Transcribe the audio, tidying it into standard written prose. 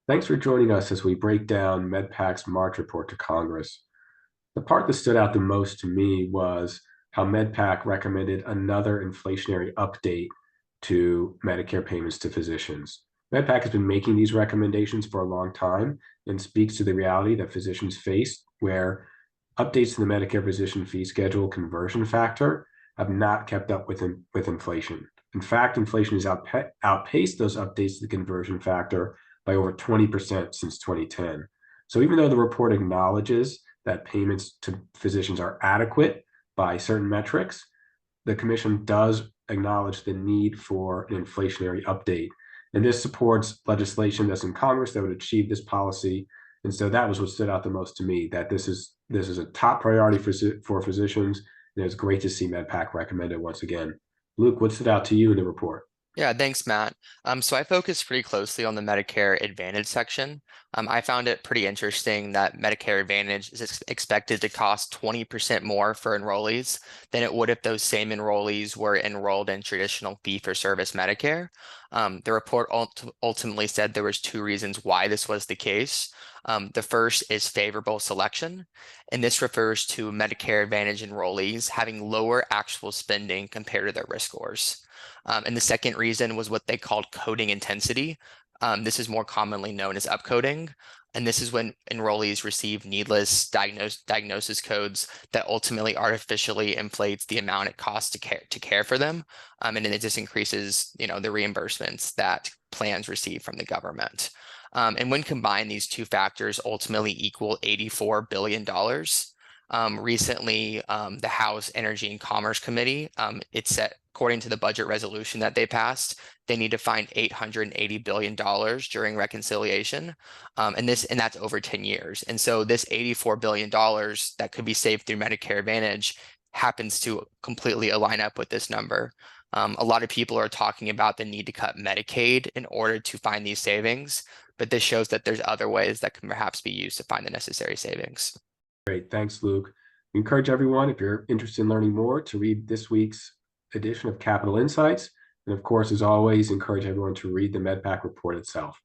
Thanks for joining us as we break down MedPac's March report to Congress. The part that stood out the most to me was how MedPAC recommended another inflationary update to Medicare payments to physicians. MedPAC has been making these recommendations for a long time and speaks to the reality that physicians face where updates to the Medicare physician fee schedule conversion factor have not kept up with inflation. In fact, inflation has outpaced those updates to the conversion factor by over 20% since 2010. So even though the report acknowledges that payments to physicians are adequate by certain metrics, the commission does acknowledge the need for an inflationary update. And this supports legislation that's in Congress that would achieve this policy. And so that was what stood out the most to me, that this is a top priority for physicians. And it's great to see MedPAC recommend it once again. Luke, what stood out to you in the report? Yeah, thanks, Matt. So I focused pretty closely on the Medicare Advantage section. I found it pretty interesting that Medicare Advantage is expected to cost 20% more for enrollees than it would if those same enrollees were enrolled in traditional fee-for-service Medicare. The report ultimately said there was two reasons why this was the case. The first is favorable selection, and this refers to Medicare Advantage enrollees having lower actual spending compared to their risk scores. And the second reason was what they called coding intensity. This is more commonly known as upcoding. And this is when enrollees receive needless diagnosis codes that ultimately artificially inflates the amount it costs to care for them. And then it just increases, the reimbursements that plans receive from the government. And when combined, these two factors ultimately equal $84 billion. Recently, the House Energy and Commerce Committee, it set, according to the budget resolution that they passed, they need to find $880 billion during reconciliation, and that's over 10 years. And so this $84 billion that could be saved through Medicare Advantage happens to completely align up with this number. A lot of people are talking about the need to cut Medicaid in order to find these savings, but this shows that there's other ways that can perhaps be used to find the necessary savings. Great. Thanks, Luke. We encourage everyone, if you're interested in learning more, to read this week's edition of Capital Insights. And of course, as always, encourage everyone to read the MedPAC report itself.